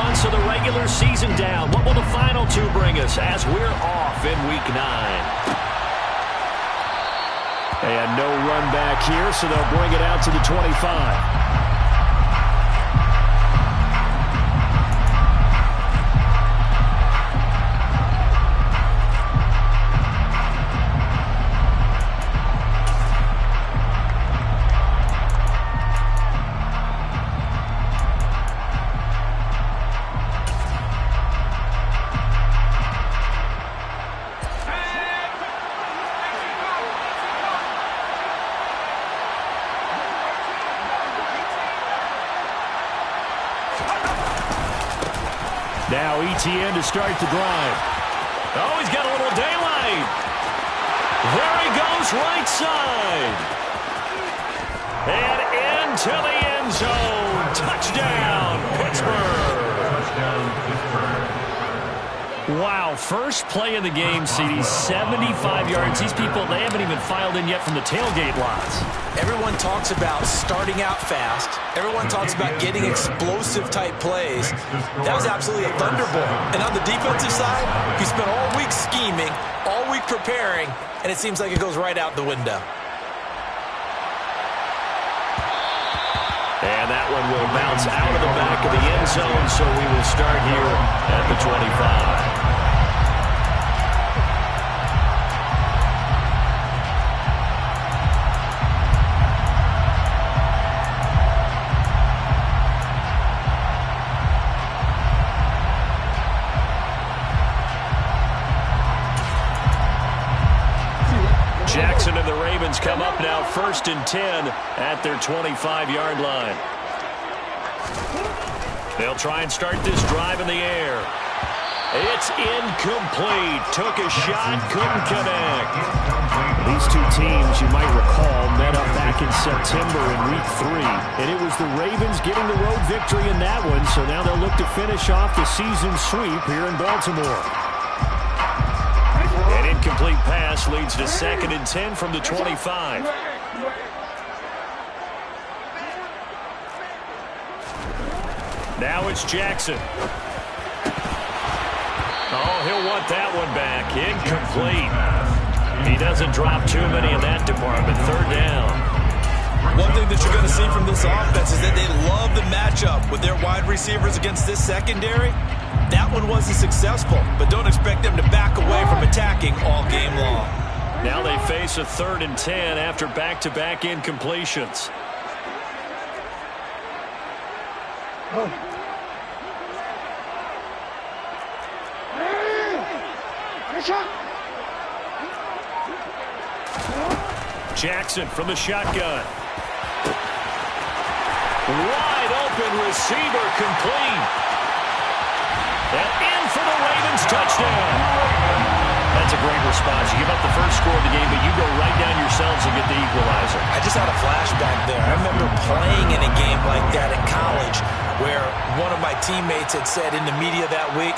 months of the regular season down. What will the final two bring us as we're off in Week 9? And no run back here, so they'll bring it out to the 25. Now ETN to start the drive. Oh, he's got a little daylight. There he goes, right side. And into the end zone. Touchdown, Pittsburgh. Wow, first play of the game, CD, 75 yards. These people, they haven't even filed in yet from the tailgate lots. Everyone talks about starting out fast. Everyone talks about getting explosive-type plays. That was absolutely a thunderbolt. And on the defensive side, he spent all week scheming, all week preparing, and it seems like it goes right out the window. And that one will bounce out of the back of the end zone, so we will start here at the 25. Jackson and the Ravens come up now 1st and 10 at their 25-yard line. They'll try and start this drive in the air. It's incomplete. Took a shot, couldn't connect. These two teams, you might recall, met up back in September in Week 3. And it was the Ravens getting the road victory in that one, so now they'll look to finish off the season sweep here in Baltimore. An incomplete pass leads to 2nd and 10 from the 25. Now it's Jackson. Oh, he'll want that one back. Incomplete. He doesn't drop too many in that department. 3rd down. One thing that you're going to see from this offense is that they love the matchup with their wide receivers against this secondary. That one wasn't successful, but don't expect them to back away from attacking all game long. Now they face a 3rd and 10 after back-to-back incompletions. Jackson from the shotgun. Wide open receiver, complete. And in for the Ravens, touchdown. That's a great response. You give up the first score of the game, but you go right down yourselves and get the equalizer. I just had a flashback there. I remember playing in a game like that in college where one of my teammates had said in the media that week,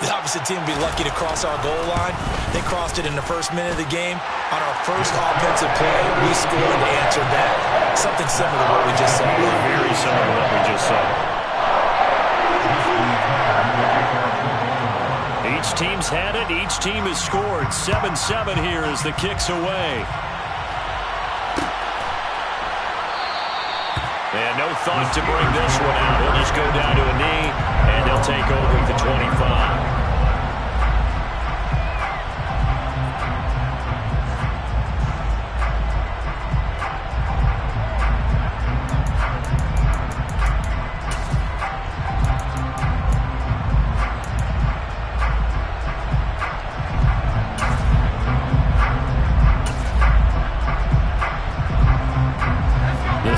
the opposite team would be lucky to cross our goal line. They crossed it in the first minute of the game. On our first offensive play, we scored to answer back. Something similar to what we just saw. Very similar to what we just saw. Each team's had it. Each team has scored. 7-7 here as the kick's away. And no thought to bring this one out. He'll just go down to a knee, and they'll take over at the 25.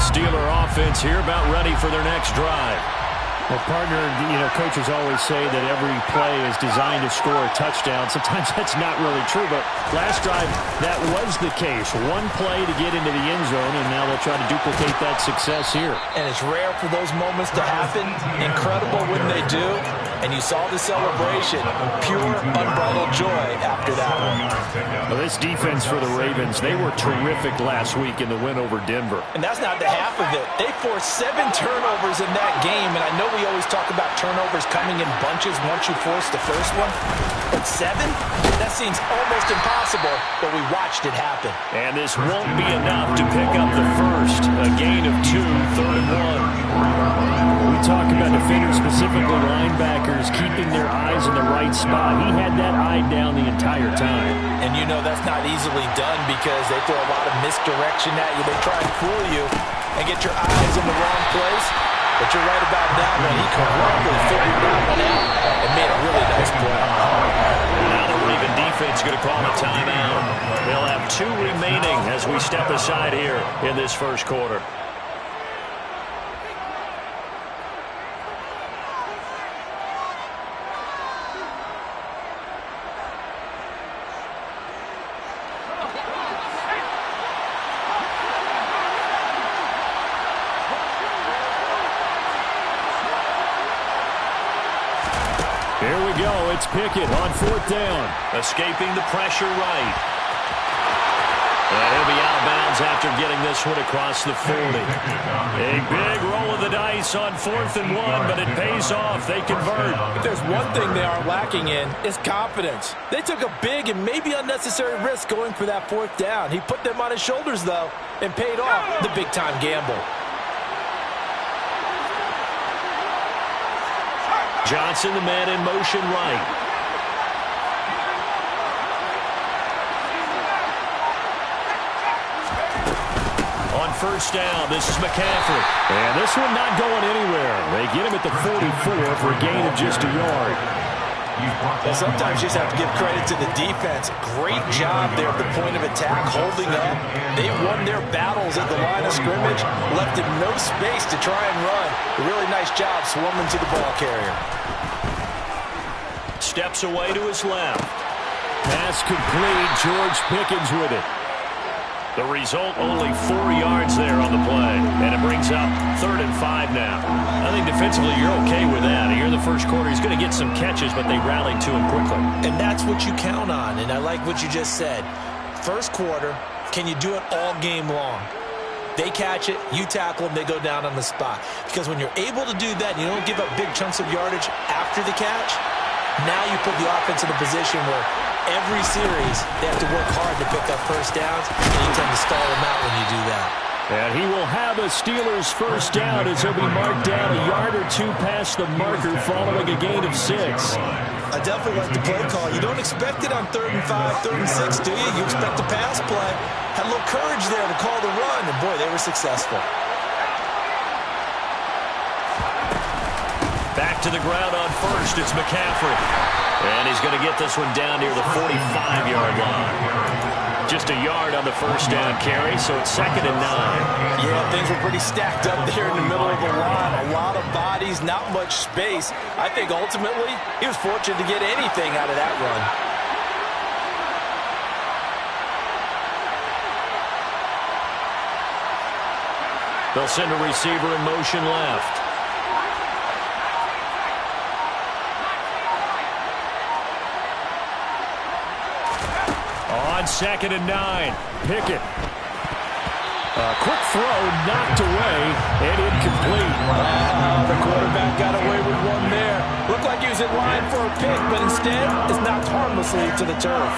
Steeler offense here about ready for their next drive. Well, partner, coaches always say that every play is designed to score a touchdown. Sometimes that's not really true, but last drive, that was the case. One play to get into the end zone, and now they'll try to duplicate that success here. And it's rare for those moments to happen. Incredible when they do. and you saw the celebration. Pure, unbridled joy after that one. Well, this defense for the Ravens, they were terrific last week in the win over Denver. And that's not the half of it. They forced 7 turnovers in that game, and I know we always talk about turnovers coming in bunches once you force the first one, but 7? That seems almost impossible, but we watched it happen. And this won't be enough to pick up the first. A gain of 2, 3rd and 1. We talk about defenders, specifically linebackers, keeping their eyes in the right spot. He had that eye down the entire time. And you know that's not easily done because they throw a lot of misdirection at you. They try and fool you and get your eyes in the wrong place. But you're right about that one. He correctly figured that one out and made a really nice play. Now the Raven defense going to call a timeout. They'll have 2 remaining as we step aside here in this first quarter. Here we go. It's Pickett on 4th down. Escaping the pressure right. And he'll be out of bounds after getting this one across the 40. A big roll of the dice on 4th and 1, but it pays off. They convert. If there's one thing they are lacking in, it's confidence. They took a big and maybe unnecessary risk going for that 4th down. He put them on his shoulders, though, and paid off the big-time gamble. Johnson, the man in motion right. On 1st down, this is McCaffrey. And this one not going anywhere. They get him at the 44 for a gain of just a yard. Well, sometimes you just have to give credit to the defense. Great job there at the point of attack, holding up. They won their battles at the line of scrimmage, left him no space to try and run. A really nice job swarming to the ball carrier. Steps away to his left. Pass complete. George Pickens with it. The result, only 4 yards there on the play. And it brings up 3rd and 5 now. I think defensively you're okay with that. Here in the first quarter, he's going to get some catches, but they rallied to him quickly. And that's what you count on, and I like what you just said. First quarter, can you do it all game long? They catch it, you tackle them, they go down on the spot. Because when you're able to do that, and you don't give up big chunks of yardage after the catch, now you put the offense in a position where every series they have to work hard to pick up first downs, and you tend to stall them out when you do that. And he will have a Steelers first down as he'll be marked down a yard or 2 past the marker following a gain of 6. I definitely like the play call. You don't expect it on 3rd and 5, 3rd and 6, do you? You expect a pass play. Had a little courage there to call the run, and boy, they were successful. Back to the ground on 1st, it's McCaffrey. And he's going to get this one down near the 45-yard line. Just a yard on the 1st down carry, so it's 2nd and 9. Yeah, things were pretty stacked up there in the middle of the line. A lot of bodies, not much space. I think ultimately he was fortunate to get anything out of that run. They'll send a receiver in motion left. On 2nd and 9, Pickett. A quick throw knocked away and incomplete. The quarterback got away with one there. Looked like he was in line for a pick, but instead it's knocked harmlessly to the turf.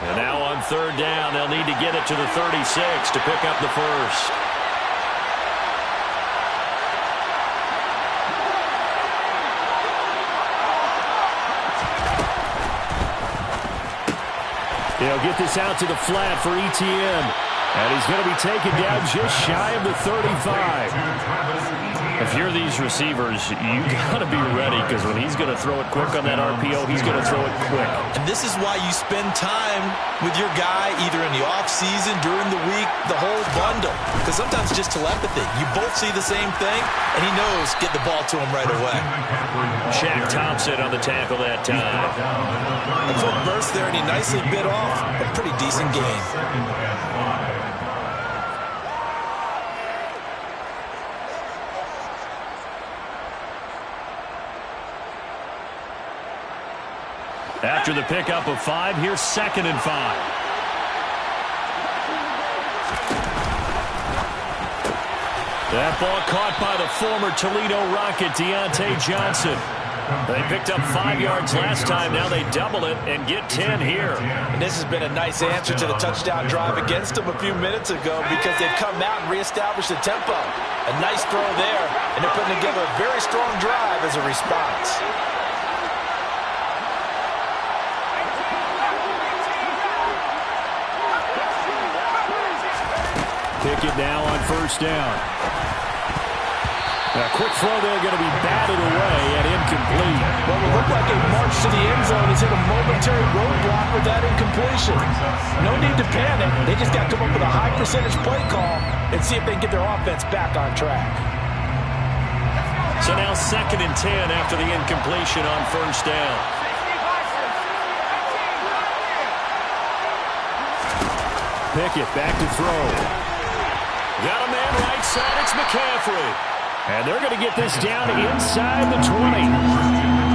And now on 3rd down, they'll need to get it to the 36 to pick up the first. They'll get this out to the flat for ETN. And he's going to be taken down just shy of the 35. If you're these receivers, you got to be ready because when he's going to throw it quick on that RPO, he's going to throw it quick. And this is why you spend time with your guy either in the offseason, during the week, the whole bundle. Because sometimes it's just telepathy. You both see the same thing, and he knows get the ball to him right away. Shaq Thompson on the tackle that time. A foot burst there, and he nicely bit off a pretty decent gain. After the pickup of 5, here's 2nd and 5. That ball caught by the former Toledo Rocket, Deontay Johnson. They picked up 5 yards last time. Now they double it and get 10 here. And this has been a nice answer to the touchdown drive against them a few minutes ago because they've come out and reestablished the tempo. A nice throw there, and they're putting together a very strong drive as a response. Pickett now on 1st down. A quick throw there going to be batted away and incomplete. Well, it looked like a march to the end zone has hit a momentary roadblock with that incompletion. No need to panic. They just got to come up with a high percentage play call and see if they can get their offense back on track. So now 2nd and 10 after the incompletion on 1st down. Pickett back to throw. Got a man right side. It's McCaffrey. And they're going to get this down inside the 20.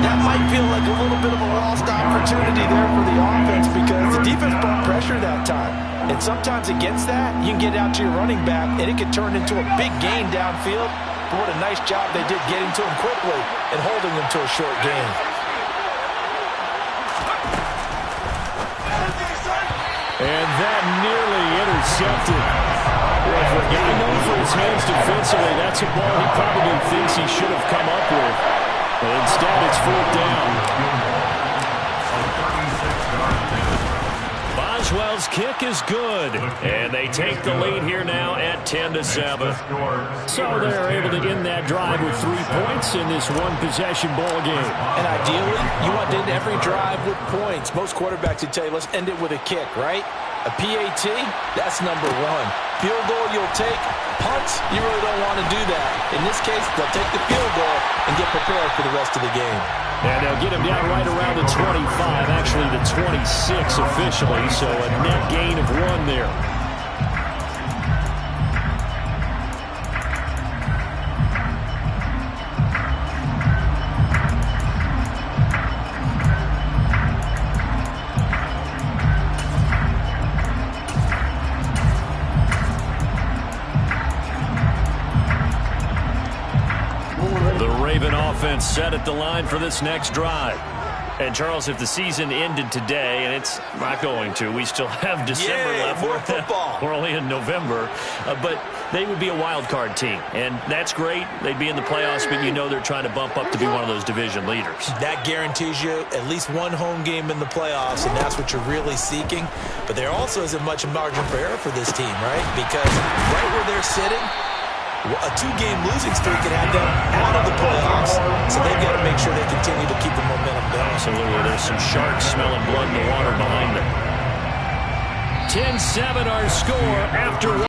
That might feel like a little bit of a lost opportunity there for the offense because the defense brought pressure that time. And sometimes against that, you can get out to your running back, and it could turn into a big gain downfield. But what a nice job they did getting to him quickly and holding him to a short gain. And that nearly intercepted. Well, for a guy known for his hands defensively, that's a ball he probably thinks he should have come up with. But instead, it's 4th down. Boswell's kick is good. And they take the lead here now at 10-7. So they're able to end that drive with 3 points in this one-possession ball game. And ideally, you want to end every drive with points. Most quarterbacks would tell you, let's end it with a kick, right? A PAT, that's number 1. Field goal you'll take. Punts, you really don't want to do that. In this case, they'll take the field goal and get prepared for the rest of the game. And they'll get him down right around the 25, actually the 26 officially, so a net gain of 1 there. Set at the line for this next drive. And, Charles, if the season ended today, and it's not going to, we still have December left. More football. We're only in November. But they would be a wild card team. And that's great. They'd be in the playoffs, but you know they're trying to bump up to be one of those division leaders. That guarantees you at least 1 home game in the playoffs, and that's what you're really seeking. But there also isn't much margin for error for this team, right? Because right where they're sitting, a 2-game losing streak can have them out of the playoffs, so they've got to make sure they continue to keep the momentum going. Absolutely. There's some sharks smelling blood in the water behind them. 10-7 our score after